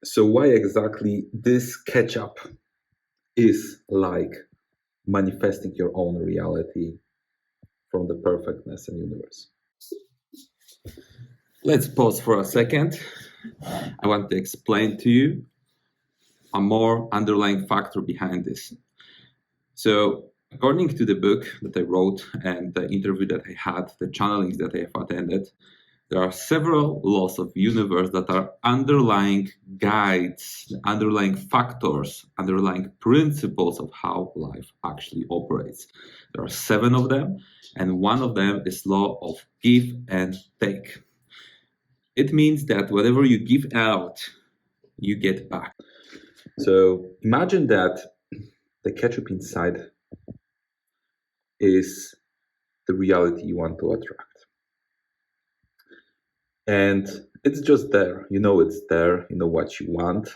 So why exactly this ketchup is like manifesting your own reality from the perfectness in the universe? Let's pause for a second. I want to explain to you a more underlying factor behind this. So according to the book that I wrote and the interview that I had, the channelings that I have attended, there are several laws of universe that are underlying guides, underlying factors, underlying principles of how life actually operates. There are 7 of them, and one of them is law of give and take. It means that whatever you give out, you get back. So imagine that the ketchup inside is the reality you want to attract. And it's just there. You know it's there. You know what you want.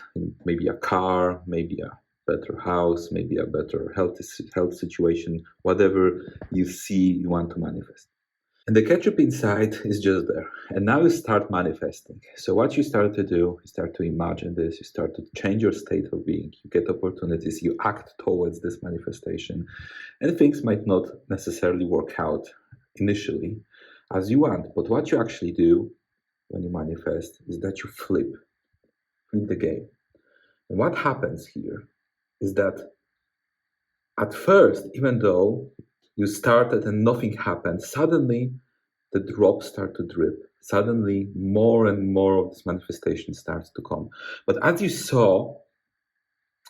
Maybe a car, maybe a better house, maybe a better health situation, whatever you see you want to manifest. And the ketchup inside is just there. And now you start manifesting. So what you start to do, you start to imagine this, you start to change your state of being, you get opportunities, you act towards this manifestation. And things might not necessarily work out initially as you want. But what you actually do when you manifest is that you flip the game. And what happens here is that at first, even though you started and nothing happened, suddenly the drops start to drip. Suddenly more and more of this manifestation starts to come. But as you saw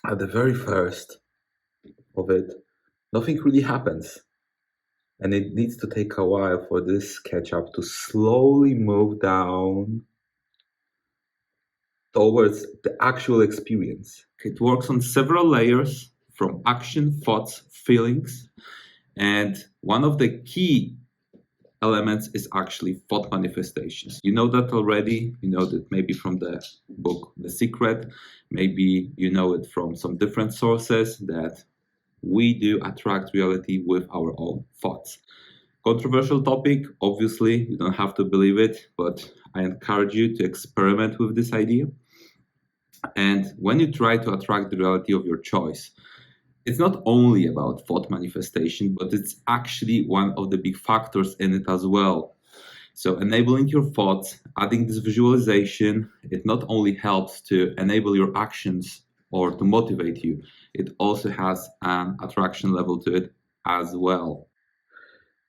at the very first of it, nothing really happens. And it needs to take a while for this ketchup to slowly move down towards the actual experience. It works on several layers, from action, thoughts, feelings. And one of the key elements is actually thought manifestations. You know that already. You know that maybe from the book The Secret. Maybe you know it from some different sources, that we do attract reality with our own thoughts. Controversial topic, obviously, you don't have to believe it, but I encourage you to experiment with this idea. And when you try to attract the reality of your choice, it's not only about thought manifestation, but it's actually one of the big factors in it as well. So enabling your thoughts, adding this visualization, it not only helps to enable your actions or to motivate you, it also has an attraction level to it as well.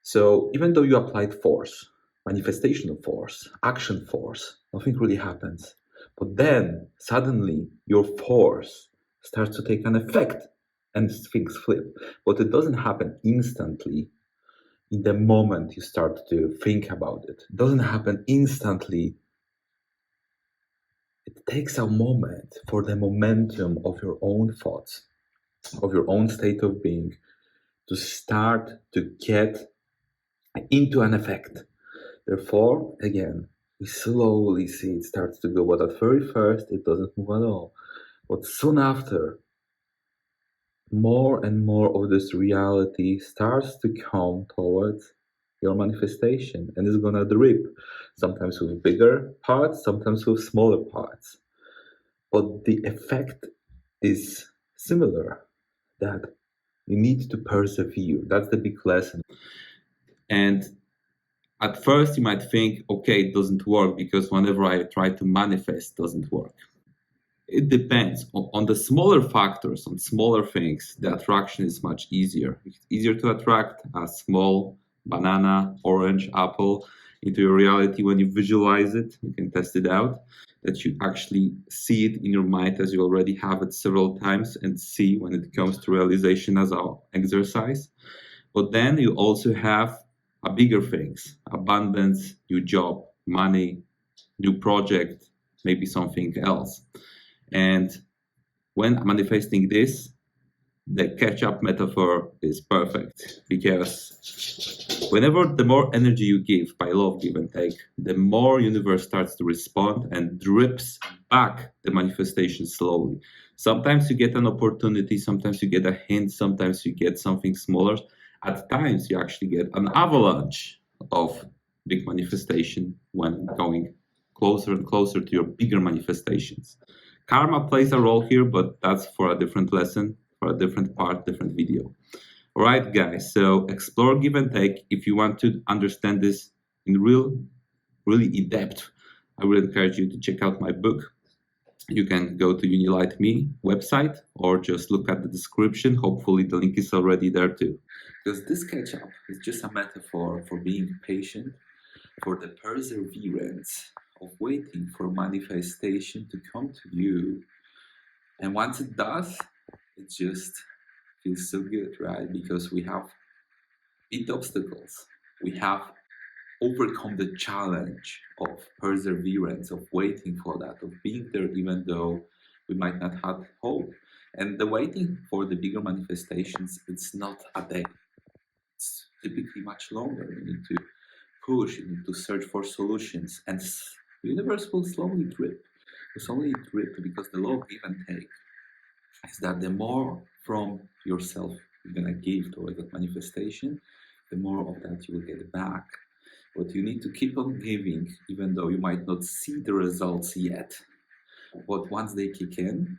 So even though you applied force, manifestational force, action force, nothing really happens. But then suddenly your force starts to take an effect and things flip. But it doesn't happen instantly in the moment you start to think about it. It doesn't happen instantly. It takes a moment for the momentum of your own thoughts, of your own state of being, to start to get into an effect. Therefore, again, we slowly see it starts to go, but at very first it doesn't move at all. But soon after, more and more of this reality starts to come towards your manifestation, and it's gonna drip, sometimes with bigger parts, sometimes with smaller parts. But the effect is similar, that you need to persevere. That's the big lesson. And at first you might think, okay, it doesn't work because whenever I try to manifest, it doesn't work. It depends on the smaller factors, on smaller things. The attraction is much easier. It's easier to attract a small banana, orange, apple into your reality when you visualize it. You can test it out, that you actually see it in your mind as you already have it several times, and see when it comes to realization as an exercise. But then you also have a bigger things: abundance, new job, money, new project, maybe something else. And when manifesting this, the ketchup metaphor is perfect, because whenever the more energy you give by law of give and take, the more universe starts to respond and drips back the manifestation slowly. Sometimes you get an opportunity, sometimes you get a hint, sometimes you get something smaller. At times you actually get an avalanche of big manifestation when going closer and closer to your bigger manifestations. Karma plays a role here, but that's for a different lesson, for a different part, different video. All right, guys. So explore give and take. If you want to understand this in really in depth, I would encourage you to check out my book. You can go to Unilight Me website or just look at the description. Hopefully the link is already there too. Because this ketchup is just a metaphor for being patient, for the perseverance of waiting for manifestation to come to you. And once it does, it just feels so good, right? Because we have beat obstacles. We have overcome the challenge of perseverance, of waiting for that, of being there even though we might not have hope. And the waiting for the bigger manifestations, it's not a day. It's typically much longer. You need to push, you need to search for solutions, and the universe will slowly drip. It's only drip because the law of give and take is that the more from yourself you're gonna give toward that manifestation, the more of that you will get back. But you need to keep on giving, even though you might not see the results yet. But once they kick in,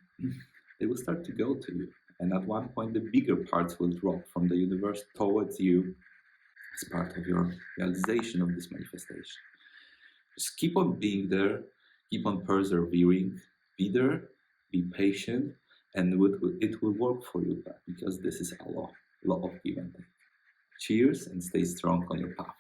they will start to go to you. And at one point, the bigger parts will drop from the universe towards you as part of your realization of this manifestation. Just keep on being there, keep on persevering, be there, be patient, and it will work for you because this is a law of give and take. Cheers and stay strong on your path.